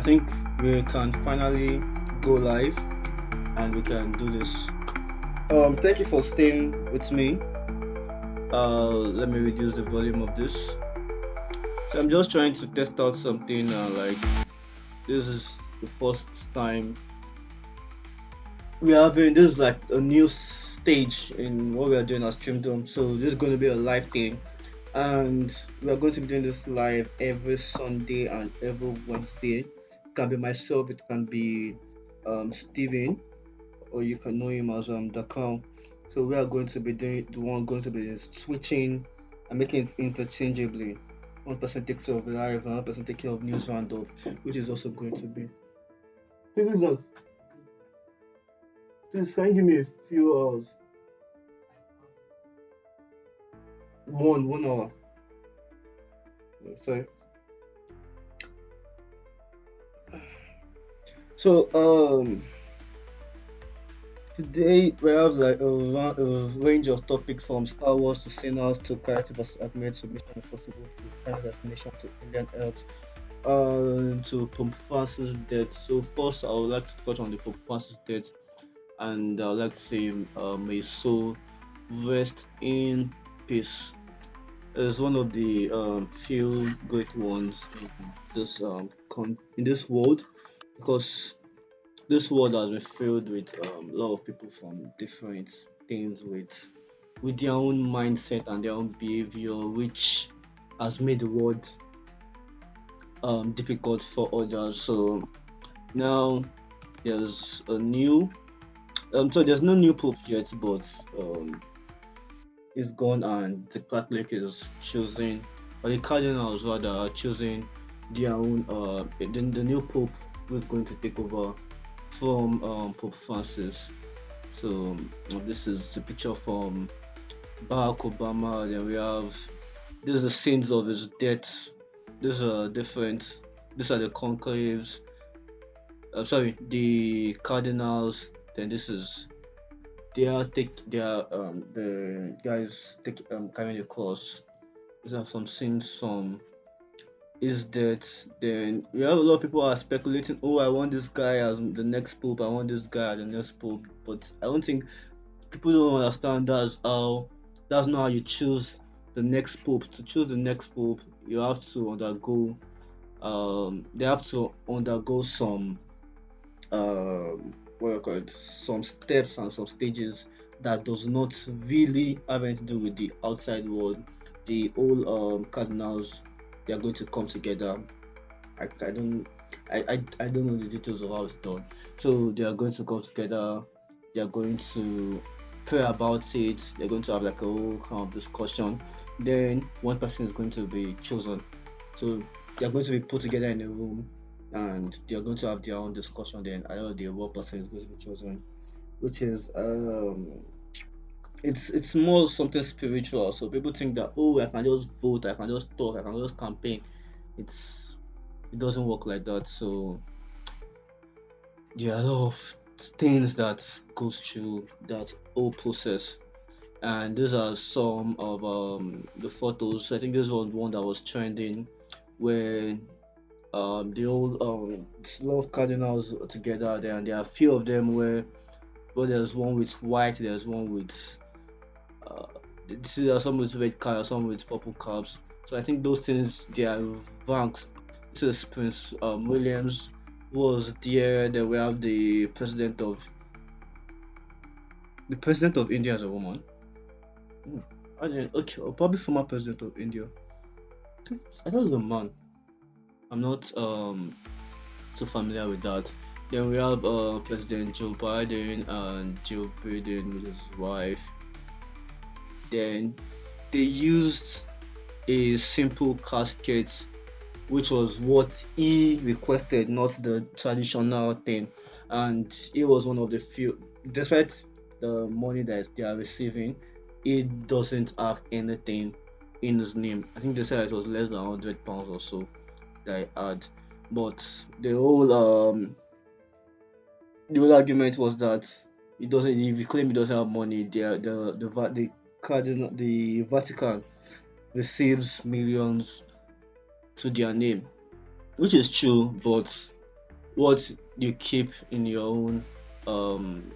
think we can finally go live and we can do this. Thank you for staying with me. Let me reduce the volume of this. So I'm just trying to test out something. Like this is the first time we are having this is like a new stage in what we are doing at Streamdorm. So this is going to be a live thing, and we are going to be doing this live every Sunday and every Wednesday. It can be myself, it can be Steven, or you can know him as Dakar. So we are going to be doing the one going to be switching and making it interchangeably. One person takes care of live, another person takes care of news roundup, which is also going to be. This is not. Please try and give me a few hours. 1 hour. Sorry. So today we have like a range of topics from Star Wars to Sinners to Coyote vs. Acme to Mission Impossible to Final Destination to Indian Health to Pope Francis' death. So first I would like to touch on the Pope Francis' death, and I would like to say may his soul rest in peace. It's one of the few great ones in this in this world, because this world has been filled with a lot of people from different things with their own mindset and their own behavior, which has made the world difficult for others. So now there's a new so there's no new pope yet, but is gone, and the Catholic is choosing, or the cardinals rather, are choosing their own the new pope who is going to take over from Pope Francis. So this is the picture from Barack Obama. Then we have this is the scenes of his death. These are different. These are the conclaves. I'm sorry, the cardinals. Then this is they are the guys take carrying the cross. These are some scenes from his death. Then we have a lot of people are speculating, oh, I want this guy as the next pope, I want this guy as the next pope. But I don't think people don't understand that's not how you choose the next pope. To choose the next pope, you have to undergo they have to undergo some what do you call it, some steps and some stages that does not really have anything to do with the outside world. The old cardinals, they are going to come together. I don't I don't know the details of how it's done. So they are going to come together. They are going to pray about it. They're going to have like a whole kind of discussion. Then one person is going to be chosen. So they are going to be put together in a room, and they are going to have their own discussion. Then another the one person is going to be chosen, which is it's more something spiritual. So people think that, oh, I can just vote, I can just talk, I can just campaign. It's it doesn't work like that. So there are a lot of things that goes through that whole process, and these are some of the photos. I think this was one that was trending, where the old a lot of cardinals are together there, and there are a few of them where well, there's one with white, there's one with uh, there are some with red color, some with purple caps. So I think those things they are ranks. This is Prince Williams was there. Then we have the president of India as a woman. Hmm. I didn't, okay, or probably former president of India. I thought it was a man. I'm not so familiar with that. Then we have President Joe Biden and Joe Biden with his wife. Then they used a simple casket, which was what he requested, not the traditional thing. And he was one of the few, despite the money that they are receiving, he doesn't have anything in his name. I think they said it was less than £100 or so that I had. But the whole argument was that he doesn't. If he claim he doesn't have money, the cardinal the Vatican receives millions to their name, which is true. But what you keep um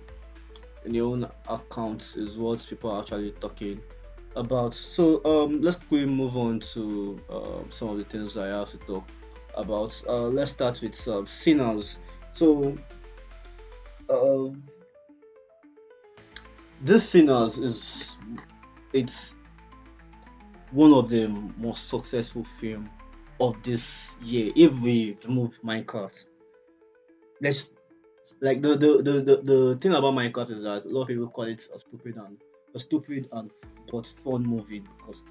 in your own accounts is what people are actually talking about. So let's quickly move on to some of the things I have to talk about. Let's start with sinners. So uh, this sinners is it's one of the most successful film of this year. If we remove Minecraft, let's like the thing about Minecraft is that a lot of people call it a stupid and but fun movie because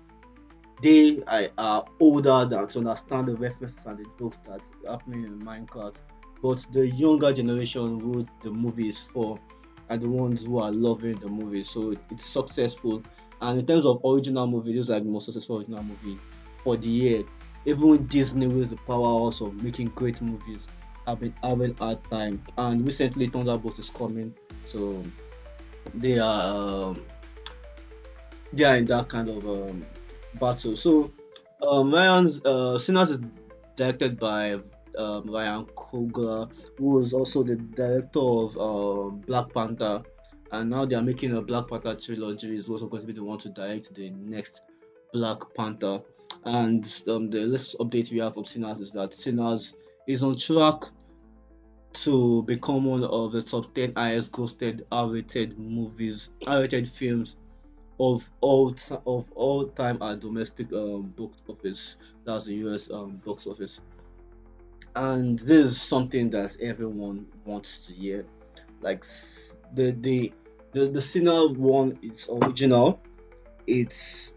are older than to understand the references and the jokes that are happening in Minecraft. But the younger generation who the movie is for are the ones who are loving the movie. So it's successful. And in terms of original movie, this is like the most successful original movie for the year. Even Disney, who is the powerhouse of making great movies, have been having hard time. And recently Thunderbolt is coming. So they are um, they are in that kind of battle. So Ryan's Sinners is directed by Ryan Coogler, who is also the director of Black Panther, and now they are making a Black Panther trilogy. He's also going to be the one to direct the next Black Panther. And the latest update we have from Sinners is that Sinners is on track to become one of the top 10 highest grossed R-rated movies, R-rated films of all time at domestic box office. That's the US box office, and this is something that everyone wants to hear. Like the Sinner one is original. It's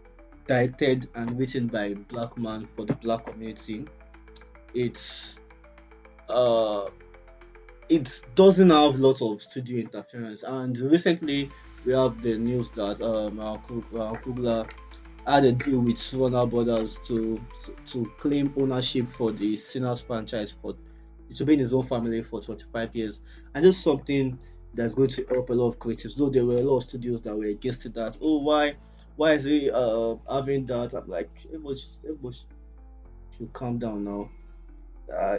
directed and written by a black man for the black community. It's uh it doesn't have lots of studio interference, and recently we have the news that Kugler had a deal with Warner Brothers to claim ownership for the Sinners franchise for to be in his own family for 25 years. And this is something that's going to help a lot of creatives. Though there were a lot of studios that were against that. Oh, why is he having that? I'm like, everybody should calm down now. Uh,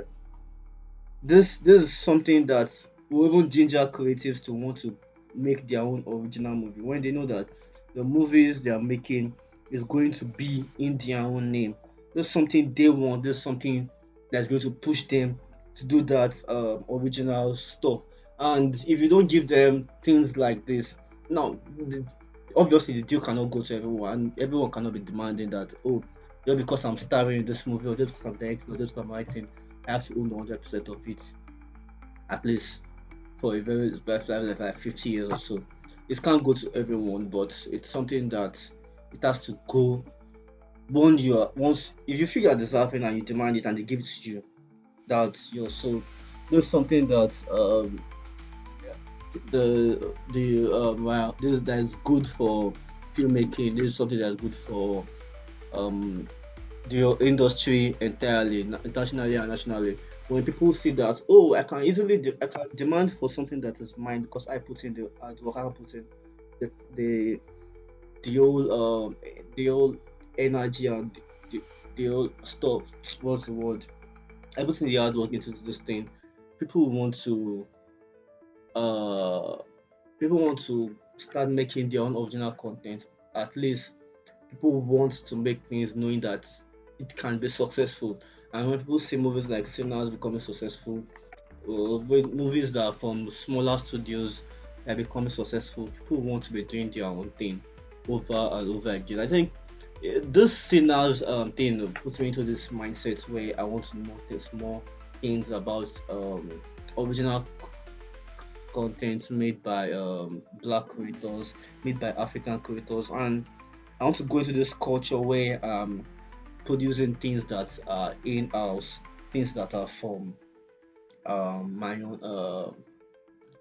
this is something that will even ginger creatives to want to make their own original movie when they know that the movies they are making is going to be in their own name. There's something they want. There's something that's going to push them to do that original stuff. And if you don't give them things like this, now obviously the deal cannot go to everyone. And everyone cannot be demanding that, oh, just because I'm starring in this movie or just because I'm directing or just because I'm writing, I have to own 100% of it, at least for a very like 50 years or so. It can't go to everyone, but it's something that it has to go once if you feel you're deserving and you demand it and they give it to you, that's your soul. There's something that well, this that is good for filmmaking. This is something that's good for um the industry entirely, internationally and nationally. When people see that, oh, I can demand for something that is mine because I put in the hard work, I put in the the the whole the whole energy and the whole stuff. What's the word? I put in the hard work into this thing. People want to uh people want to start making their own original content. At least people want to make things knowing that it can be successful. And when people see movies like Sinners becoming successful, or when movies that are from smaller studios that are becoming successful, people want to be doing their own thing over and over again. I think this Sinners thing puts me into this mindset where I want to notice more things about original content made by black creators, made by African creators, and I want to go into this culture where producing things that are in house, things that are from my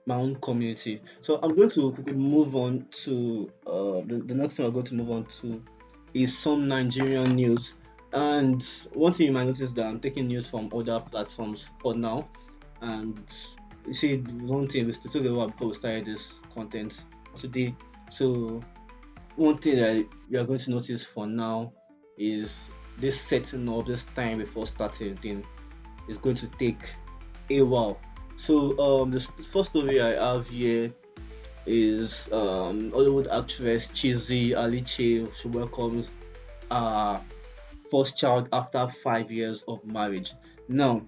own community. So I'm going to quickly move on to the next thing I'm going to move on to is some Nigerian news. And one thing you might notice that I'm taking news from other platforms for now. And you see, one thing we still talked about before we started this content today. So one thing that you are going to notice for now is this setting up, this time before starting thing is going to take. a while. So the first story I have here is Hollywood actress Chizzy Alichi. She welcomes her first child after 5 years of marriage. Now,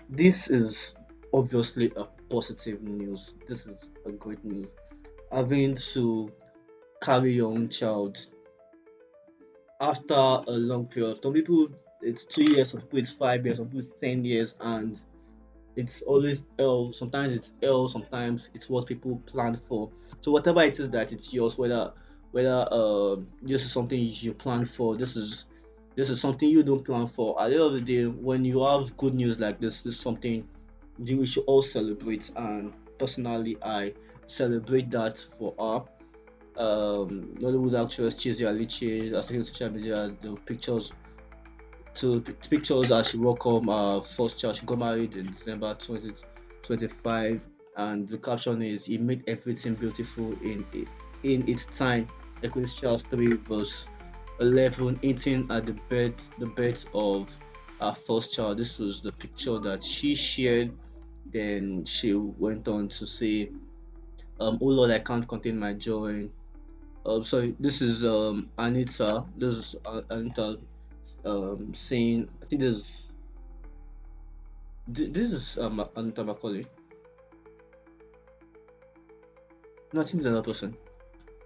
this is obviously a positive news. This is a great news. Having to carry your own child after a long period. Some people it's 2 years, some people it's 5 years, some people it's 10 years, and it's always L. Sometimes it's L, sometimes it's what people plan for. So whatever it is that it's yours, whether this is something you plan for, this is something you don't plan for. At the end of the day, when you have good news like this is something we should all celebrate. And personally, I celebrate that for her. Nollywood actress Chizzy Alichi has taken social media the pictures as she welcomed her first child. She got married in December 2025, and the caption is "He made everything beautiful in its time." Ecclesiastes 3 verse 11, hinting at the birth of her first child. This was the picture that she shared. Then she went on to say, "Oh Lord, I can't contain my joy." Sorry, this is Anita. This is Anita saying, I think this is Anita Macaulay. No, I think it's another person.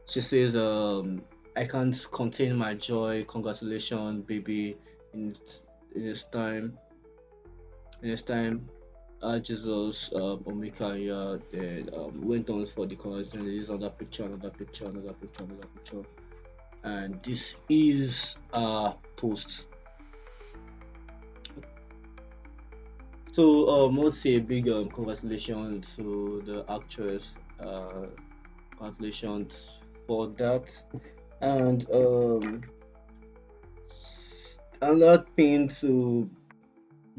She says, I can't contain my joy. Congratulations, baby. In in his time, in his time, Jesus, Omika, yeah, then went on for the conversation. There is another picture, another picture, another picture, another picture, and this is a post. So, I want to say a big congratulations to the actress. Congratulations for that. And another thing to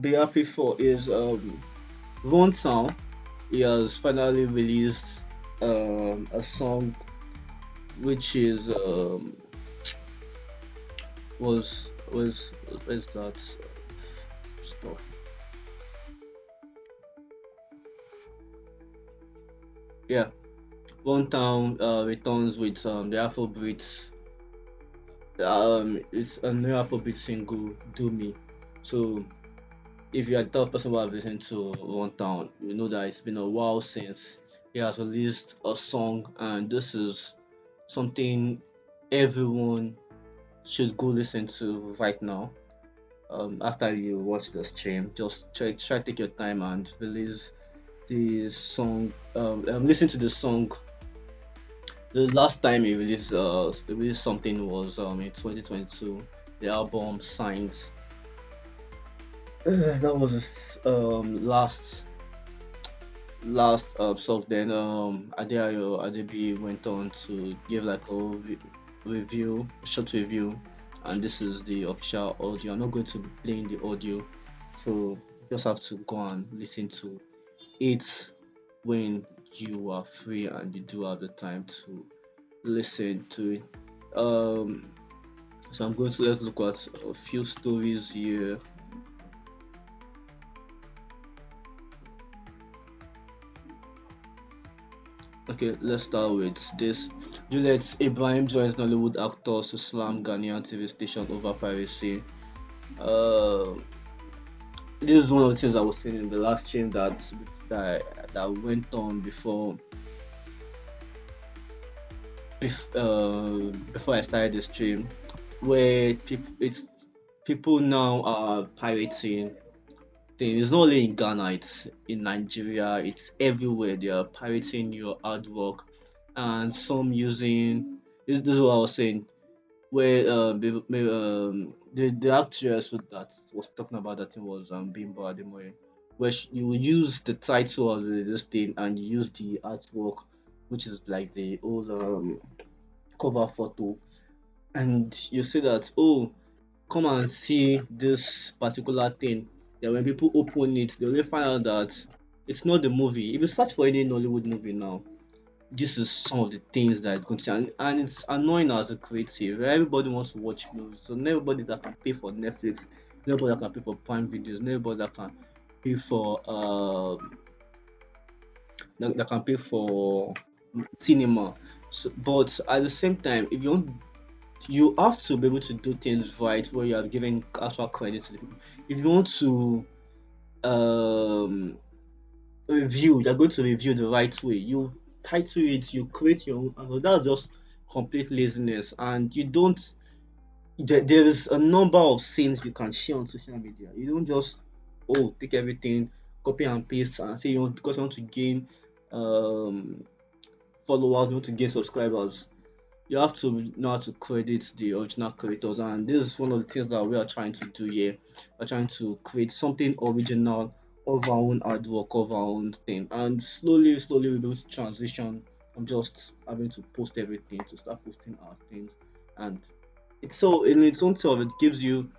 be happy for is Runtown. He has finally released a song which is was that stuff. Yeah, Runtown returns with the Afrobeat. It's a new Afrobeat single, "Do Me." So if you are the type of person who have listened to Runtown, you know that it's been a while since he has released a song, and this is something everyone should go listen to right now. After you watch the stream, just try take your time and release the song. Listen to the song. The last time he released something was in 2022. The album Signs. That was his last song. Then Adeayo Adebi went on to give like review, a short review, and this is the official audio. I'm not going to be playing the audio, so just have to go and listen to it when you are free and you do have the time to listen to it. Um, so I'm going to let's look at a few stories here. Okay, let's start with this. Juliet Ibrahim joins Nollywood actors to slam Ghanaian TV station over piracy. Uh, this is one of the things I was saying in the last stream that went on before I started the stream, where people now are pirating things. It's not only in Ghana, it's in Nigeria, it's everywhere. They are pirating your artwork, and some using this is what I was saying. Where the actress that was talking about that thing was Bimbo Ademoye, where you will use the title of this thing and you use the artwork, which is like the old cover photo, and you say that, oh, come and see this particular thing. Then when people open it, they only find out that it's not the movie. If you search for any Nollywood movie now, this is some of the things that it's going to, and it's annoying as a creative. Everybody wants to watch movies, so not everybody that can pay for Netflix, nobody that can pay for Prime Videos, nobody that can. pay for that can pay for cinema. So, but at the same time, if you want, you have to be able to do things right where you are giving actual credit to the people. If you want to um you're going to review the right way. You title it, you create your own. That's just complete laziness, and you don't. There is a number of scenes you can share on social media. You don't just take everything, copy and paste, and say you want because you want to gain um followers, you want to gain subscribers. You have to know how to credit the original creators, and this is one of the things that we are trying to do here. We're trying to create something original of our own artwork, of our own thing, and slowly we'll be able to transition from just having to post everything to start posting our things. And it's so in its own self, it gives you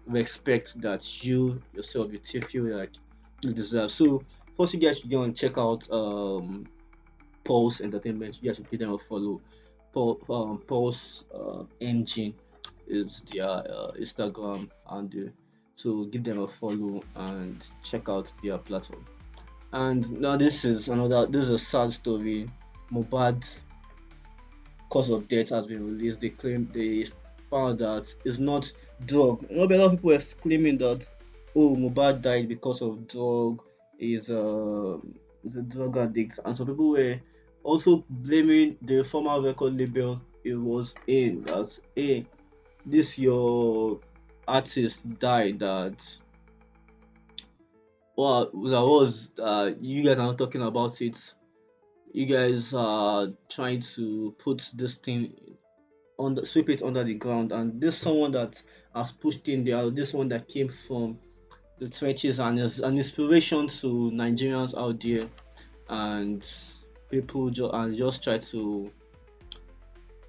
respect that you yourself you feel like you deserve. So first, you guys should go and check out Pulse Entertainment. You guys should give them a follow. Pulse Engine is their Instagram handle. So give them a follow and check out their platform. And now this is a sad story. Mohbad cause of death has been released. They found that it's not drug. A lot of people were claiming that Mohbad died because of drug. Is a drug addict, and some people were also blaming the former record label it was in that this your artist died that that was you guys are not talking about it. You guys are trying to put this thing sweep it under the ground, and this someone that has pushed in there, this one that came from the trenches and is an inspiration to Nigerians out there, and just try to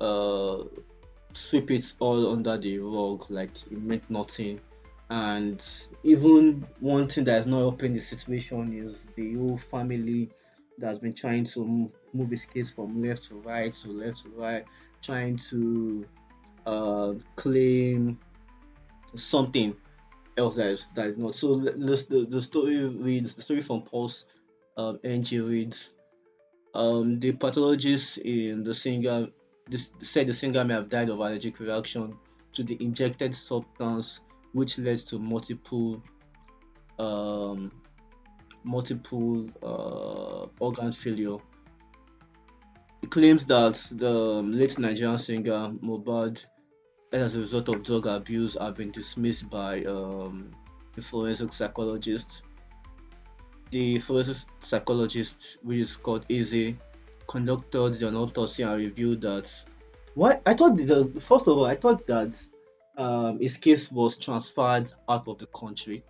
uh sweep it all under the rug like it meant nothing. And even one thing that is not helping the situation is the whole family that's been trying to move his case from left to right to left to right, trying to claim something else that is not. So the story from Pulse NG reads, the pathologist in the singer said the singer may have died of allergic reaction to the injected substance, which led to um, multiple organ failure. He claims that the late Nigerian singer Mohbad, as a result of drug abuse, have been dismissed by the forensic psychologist. The forensic psychologist, which is called Easy, conducted an autopsy and revealed that what I thought first of all I thought that his case was transferred out of the country.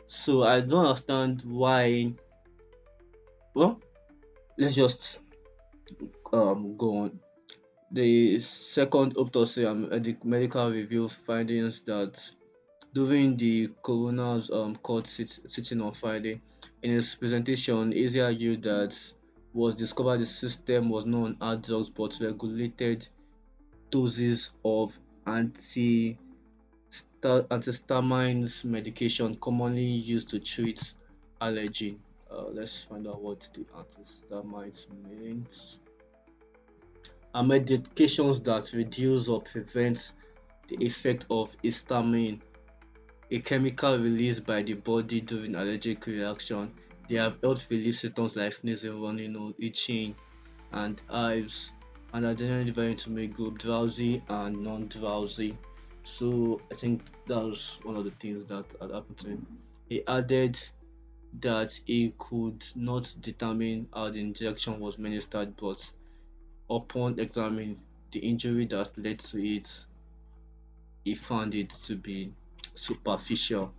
So I don't understand why. Well, let's just go on. The second autopsy and medical review findings that during the coroner's court sitting on Friday, in his presentation, Easy argued that was discovered the system was not on hard drugs but regulated doses of anti antihistamines medication commonly used to treat allergy. Let's find out what the antihistamines means. Are medications that reduce or prevent the effect of histamine, a chemical released by the body during allergic reaction. They have helped relieve symptoms like sneezing, running nose, itching, and hives, and are generally divided into make group drowsy and non-drowsy. So I think that was one of the things that had happened to him. He added that he could not determine how the injection was administered, but upon examining the injury that led to it, he found it to be superficial.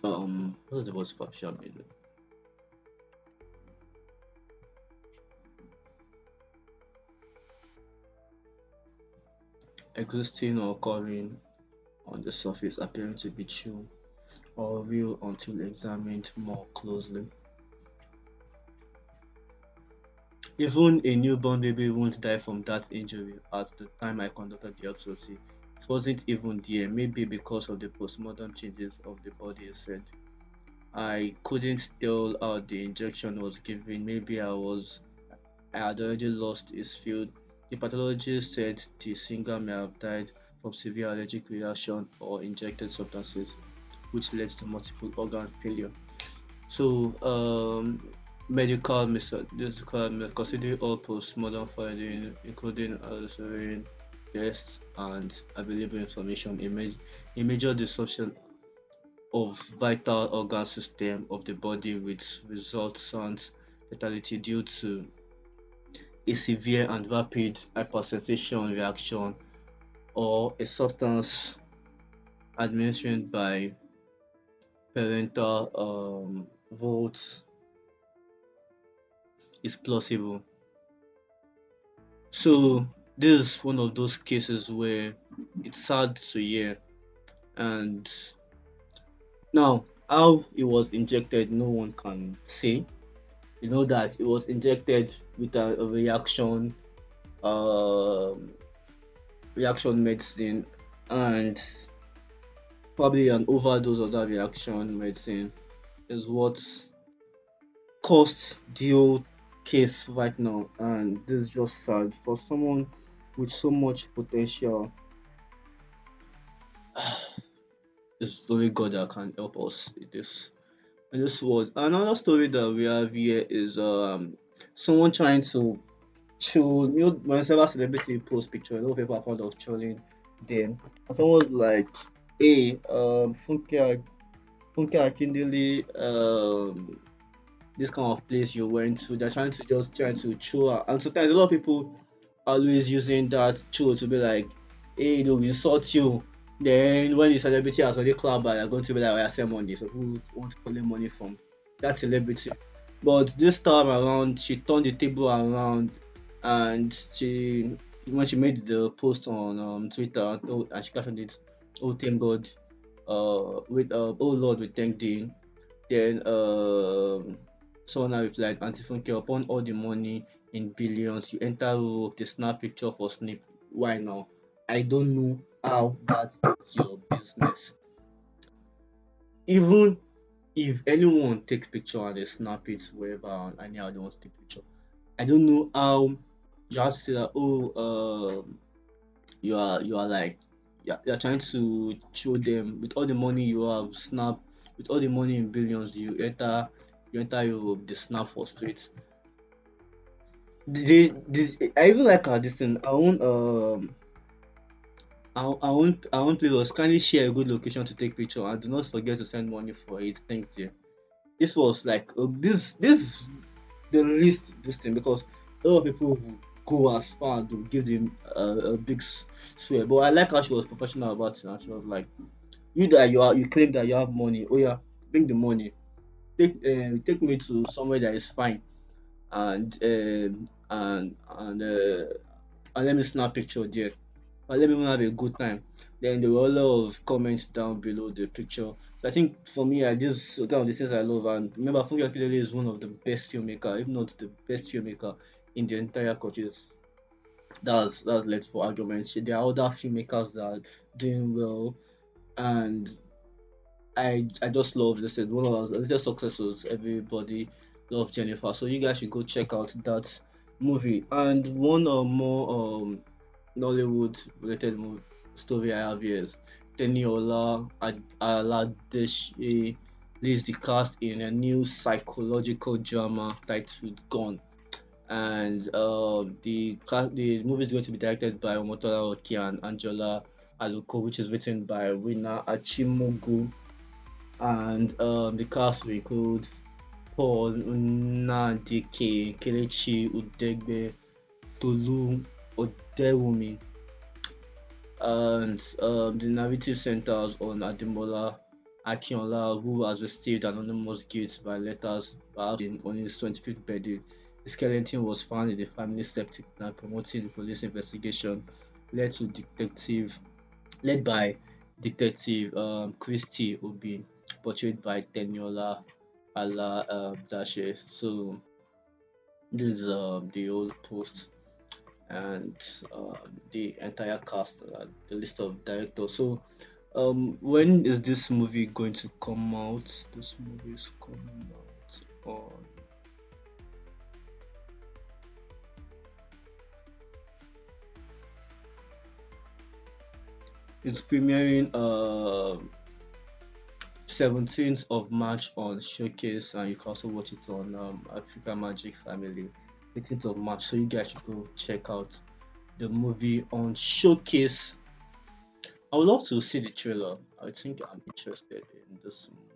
What does the word superficial mean? Existing or occurring on the surface, appearing to be true or real until examined more closely. Even a newborn baby won't die from that injury. At the time I conducted the autopsy, wasn't even there. Maybe because of the postmortem changes of the body said. I couldn't tell how the injection was given. Maybe I had already lost his field. The pathologist said the singer may have died from severe allergic reaction or injected substances, which led to multiple organ failure. So, considering all postmortem findings, including altering tests and available information, a major disruption of vital organ system of the body with resultant fatality due to a severe and rapid hypersensation reaction or a substance administered by parental votes is plausible. So this is one of those cases where it's sad to hear. And now, how it was injected, no one can say. You know that it was injected with a um, reaction medicine, and probably an overdose of that reaction medicine is what caused the whole case right now. And this is just sad for someone with so much potential. It's only God that can help us in this world. Another story that we have here is someone trying to troll. You know, whenever celebrity post picture, a lot of people are fond of trolling them. And someone was like, "Hey, Funke Akindele, this kind of place you went to." They're trying to just trying to troll her, and sometimes a lot of people always using that troll to be like, "Hey, they will insult you." Then when the celebrity has already clubbed, they're going to be like, "Oh, I send money." So who want to collect money from that celebrity? But this time around, she turned the table around, and she when she made the post on Twitter and she captioned it, "Oh thank God, oh Lord, we thank Thee." Then someone now replied, "Auntie Funke, upon all the money in billions, you enter Europe, the snap picture for snip. Why now? I don't know how that is your business. Even if anyone takes picture and they snap it wherever and anyhow they want to take picture, I don't know how you have to say that. Oh, you are like you're trying to show them with all the money you have snap with all the money in billions you enter Europe, the snap for straight. I even like her this thing. I won't play us. Kindly share a good location to take picture and do not forget to send money for it. Thanks, dear. This was like this the least this thing because a lot of people will go as far and to give them a big swear. But I like how she was professional about it and she was like, you claim that you have money. Oh yeah, bring the money. Take me to somewhere that is fine and and let me snap picture there. Or let me even have a good time. Then there were a lot of comments down below the picture. So I think for me, I just kind of the things I love. And remember, Funke Akindele is one of the best filmmaker, if not the best filmmaker in the entire country. That's led for arguments. There are other filmmakers that are doing well, and I just love this. One of our latest successes. Everybody love Jennifer, so you guys should go check out that movie. And one or more Nollywood related story I have here is Teniola Aladeshi leads the cast in a new psychological drama titled Gone. And the movie is going to be directed by Omotola Oki and Angela Aluko, which is written by Rina Achimogu. And the cast will include Paul Nnadike, Kelechi Udegbe, Tolu Odewumi, and the narrative centers on Ademola Akinola, who has received anonymous gifts by letters perhaps on his 25th birthday. The skeleton was found in the family septic tank, promoting the police investigation led to detective led by Detective Christy Obi, portrayed by Teniola Ala Dashe. So this is the old post. and um, the entire cast, the list of directors. So, when is this movie going to come out? This movie is coming out on. It's premiering 17th of March on Showcase, and you can also watch it on Africa Magic Family 18th of March. So you guys should go check out the movie on Showcase. I would love to see the trailer. I think I'm interested in this movie.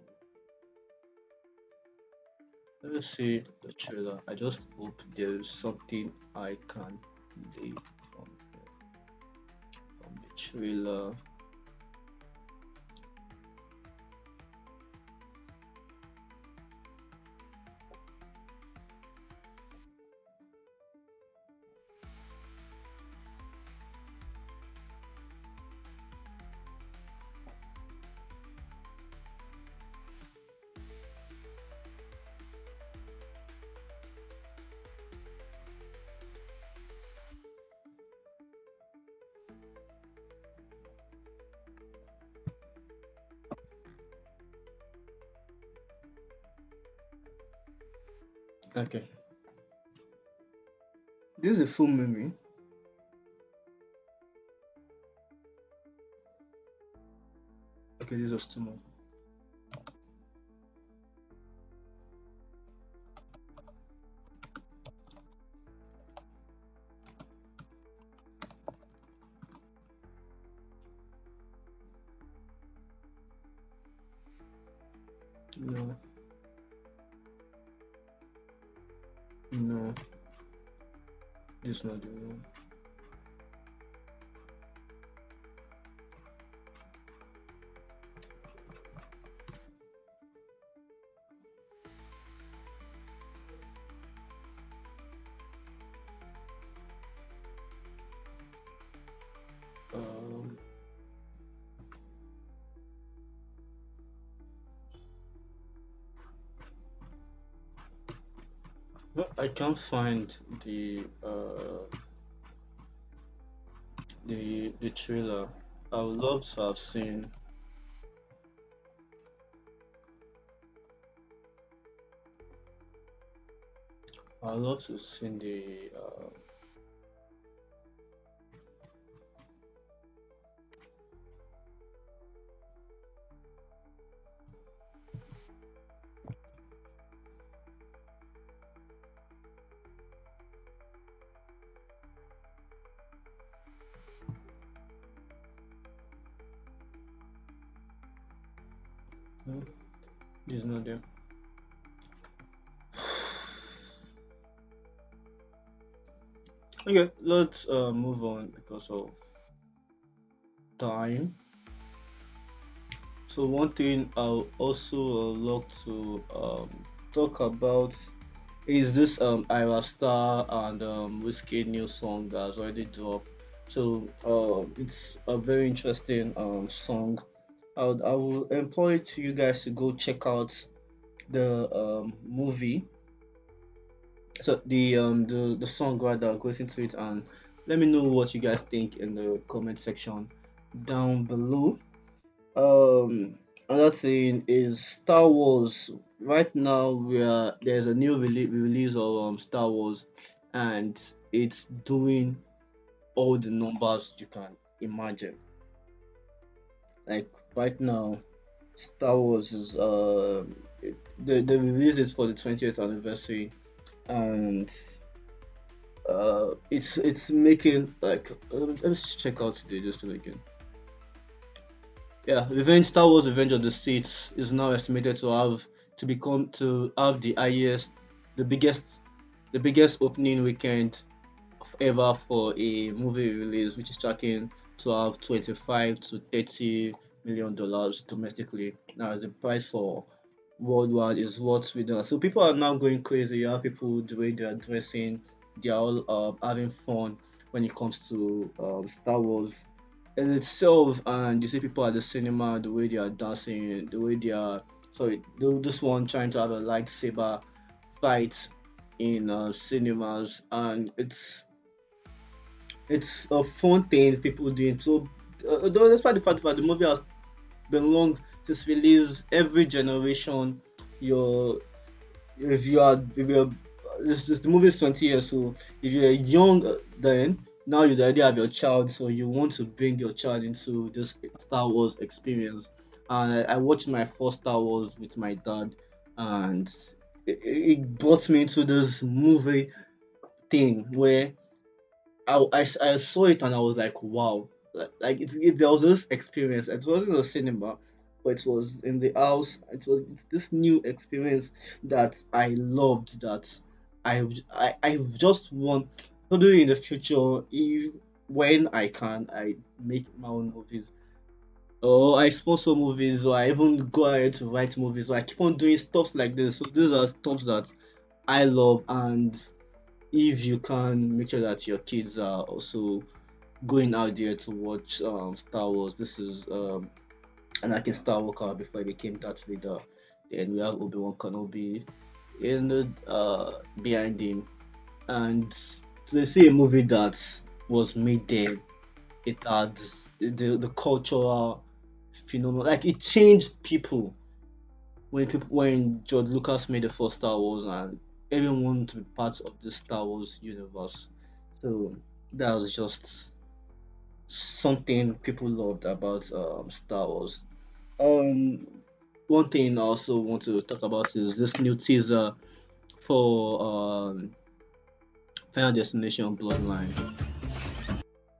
Let me see the trailer. I just hope there is something I can play from the trailer. Okay, this is a full movie. Okay, this was too much. No, no, this is not the one. Um, no, I can't find the trailer. I would love to have seen. I would love to have seen the. No, this is not them. Okay, let's move on because of time. So one thing I'll also love to talk about is this Ira Star and Whiskey new song that's already dropped. So it's a very interesting song. I will employ to you guys to go check out the movie. So the song rather goes into it, and let me know what you guys think in the comment section down below. Um, Another thing is Star Wars. Right now, there's a new release of Star Wars, and it's doing all the numbers you can imagine. Like right now, Star Wars is the release is for the 20th anniversary, and it's making like let's check out the just again. Yeah, Revenge Star Wars Revenge of the Sith is now estimated to have the highest, the biggest, the biggest opening weekend ever for a movie release, which is tracking to have 25 to 30 million dollars domestically. Now the price for worldwide is what's with us. So people are now going crazy. You have people the way they are dressing, they are all having fun when it comes to Star Wars in itself, and you see people at the cinema, the way they are dancing, the way they are. Sorry, this one trying to have a lightsaber fight in cinemas, and It's a fun thing people doing. So, though despite the fact that the movie has been long since release, every generation, your if you're this the movie is 20 years, so if you're young then now you already have your child, so you want to bring your child into this Star Wars experience. And I watched my first Star Wars with my dad, and it brought me into this movie thing where I saw it and I was like, wow. There was this experience. It wasn't a cinema, but it was in the house. It's this new experience that I loved. That I just want to do in the future. If when I can, I make my own movies, or I sponsor movies, or I even go ahead to write movies. So I keep on doing stuff like this. So these are stuff that I love, and if you can make sure that your kids are also going out there to watch Star Wars. This is Anakin Skywalker before he became Darth Vader. Then we have Obi-Wan Kenobi in the behind him. And to see a movie that was made then, it had the cultural phenomenon. Like it changed people when George Lucas made the first Star Wars, and everyone wanted to be part of the Star Wars universe. So that was just something people loved about Star Wars. Um, One thing I also want to talk about is this new teaser for Final Destination Bloodline.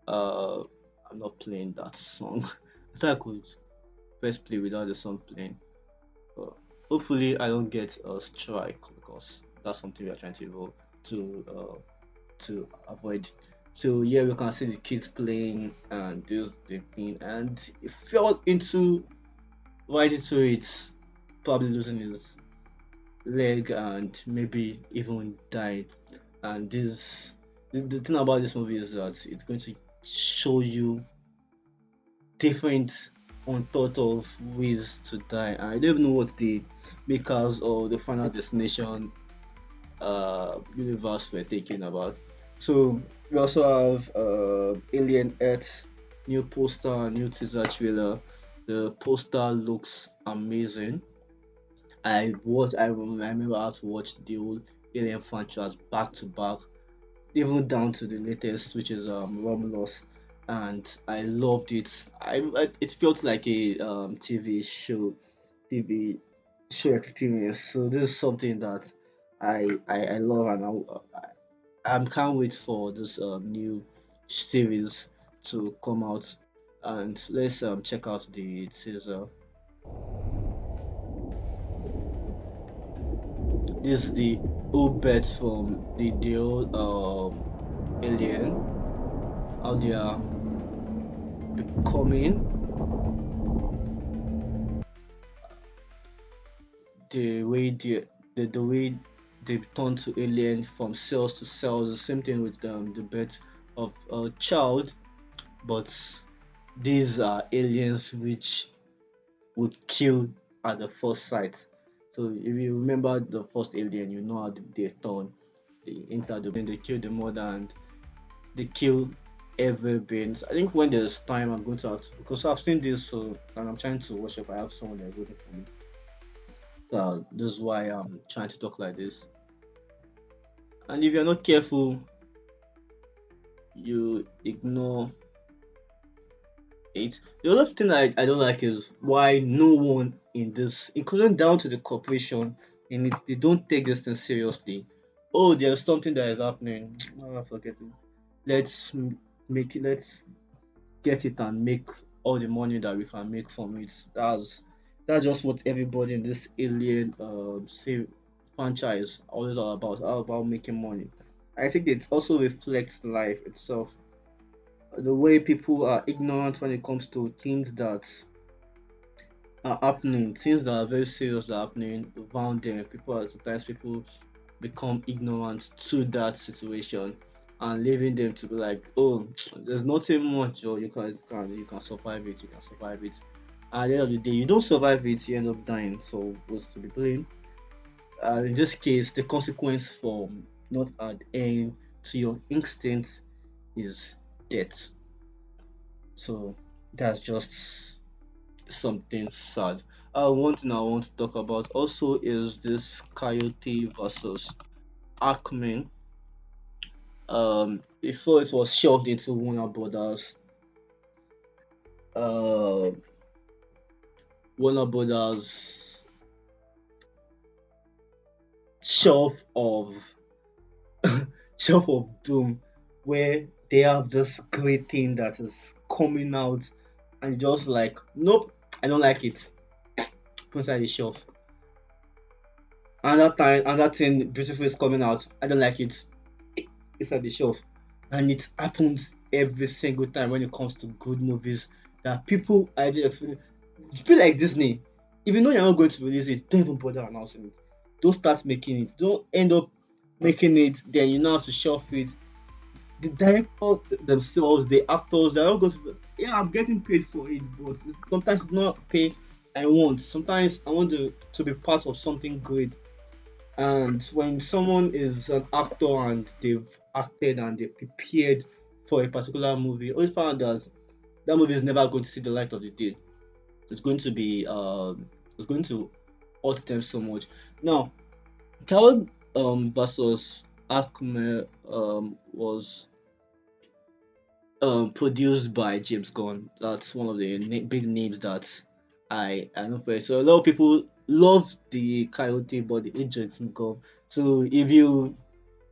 Uh, I'm not playing that song. I thought I could first play without the song playing. But hopefully, I don't get a strike because that's something we are trying to avoid. So yeah, we can see the kids playing and this the thing, and it fell into right into it, probably losing his leg and maybe even dying. And the thing about this movie is that it's going to show you different unthought of ways to die. I don't even know what the makers or the Final Destination universe were thinking about. So we also have Alien Earth, new poster, new teaser trailer. The poster looks amazing. I remember how to watch the old Alien franchise back to back, even down to the latest, which is Romulus, and I loved it. It felt like a TV show experience. So this is something that I love, and I can't wait for this new series to come out. And let's check out the teaser. This is the old bets from the old Alien, how they are becoming, the way the way they turn to alien from cells to cells. The same thing with the birth of a child, but these are aliens which would kill at the first sight. So if you remember the first alien, you know how they turn. They enter the brain, they kill the mother, and they kill every brain. So I think when there's time, I'm going to have to, because I've seen this, so and I'm trying to watch if I have someone that's waiting for me. This is why I'm trying to talk like this. And if you're not careful, you ignore it. The other thing I don't like is why no one in this, including down to the corporation, in it, they don't take this thing seriously. Oh, there's something that is happening. Oh, forget it. Let's make it. Let's get it and make all the money that we can make from it. That's just what everybody in this alien say franchise always all about making money. I think it also reflects life itself. The way people are ignorant when it comes to things that are happening, things that are very serious are happening around them. Sometimes people become ignorant to that situation and leaving them to be like, oh, there's nothing much, or you can survive it, you can survive it. At the end of the day, you don't survive it, you end up dying. So what's to be blamed? In this case, the consequence for not adhering to your instincts is death. So that's just something sad. One thing I want to talk about also is this Coyote versus Acme. Before it was shoved into Warner Brothers, uh, Warner Brothers shelf of shelf of doom, where they have this great thing that is coming out, and just like, nope, I don't like it. Put inside the shelf. Another time, another thing beautiful is coming out. I don't like it. It's at the shelf. And it happens every single time when it comes to good movies that people I did expect. You feel like Disney. If you know you're not going to release it, don't even bother announcing it. Don't start making it. Don't end up making it, then you now have to shelf it. The director themselves, the actors, they're all going to, yeah, I'm getting paid for it, but sometimes it's not pay I want. Sometimes I want to be part of something great. And when someone is an actor and they've acted and they prepared for a particular movie, always found that that movie is never going to see the light of the day. It's going to be it's going to hurt them so much. Now, Coward versus Acme was produced by James Gunn. That's one of the big names that I know for it. So a lot of people love the Coyote, but they hate James Gunn. So if you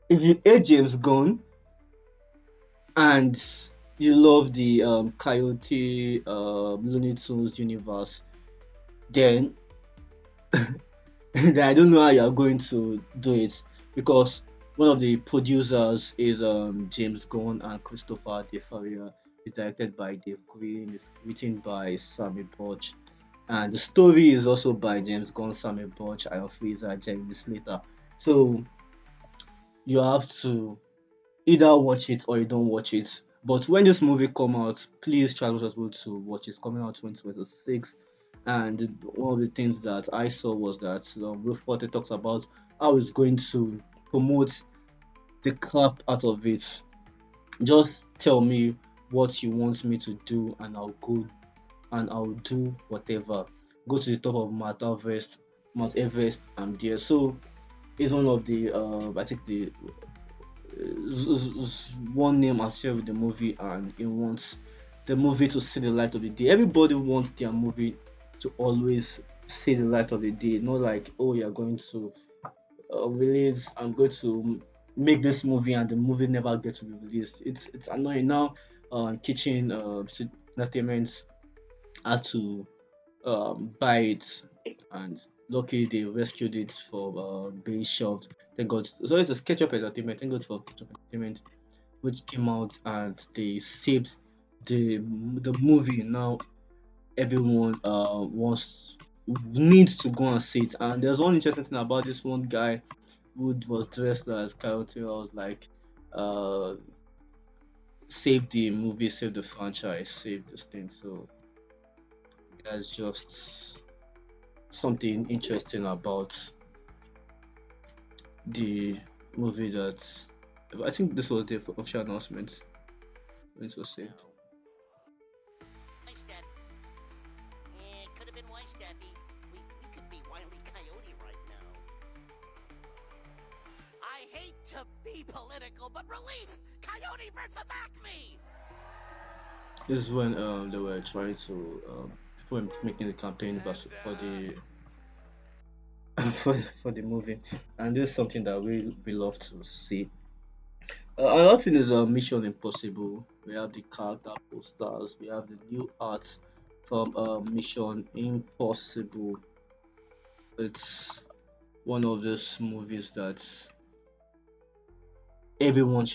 hate James Gunn and you love the Coyote Looney Tunes universe, then then I don't know how you are going to do it, because one of the producers is James Gunn and Christopher De Faria. It's directed by Dave Green. It's written by Sammy Burch, and the story is also by James Gunn, Sammy Burch, Aaron Fraser, Jeremy Slater. So you have to either watch it or you don't watch it. But when this movie come out, please try as possible to watch it. It's coming out 2026. And one of the things that I saw was that Will Forte talks about how he's going to promote the crap out of it. Just tell me what you want me to do, and I'll go and I'll do whatever. Go to the top of Mount Everest. I'm there. So it's one of the I think the one name associated with the movie, and he wants the movie to see the light of the day. Everybody wants their movie to always see the light of the day, not like, oh, you're going to release, I'm going to make this movie and the movie never gets to be released. It's annoying now. Kitchen entertainment had to buy it, and luckily they rescued it from being shelved. Thank God. So it's a Sketchup Entertainment. Thank God for Sketchup Entertainment, which came out and they saved the movie. Now everyone wants needs to go and see it. And there's one interesting thing about this one guy who was dressed as Coyote. I was like, uh, save the movie, save the franchise, save this thing. So that's just something interesting about the movie that I think this was the official announcement when it was saved. Hi, Steph. It could have been why, Steffi. We could be Wiley Coyote right now. I hate to be political, but relief! Coyote versus Acme! This is when they were trying to people were making the campaign for the for the movie, and this is something that we love to see. Another thing is Mission Impossible. We have the character posters. We have the new art from Mission Impossible. It's one of those movies that everyone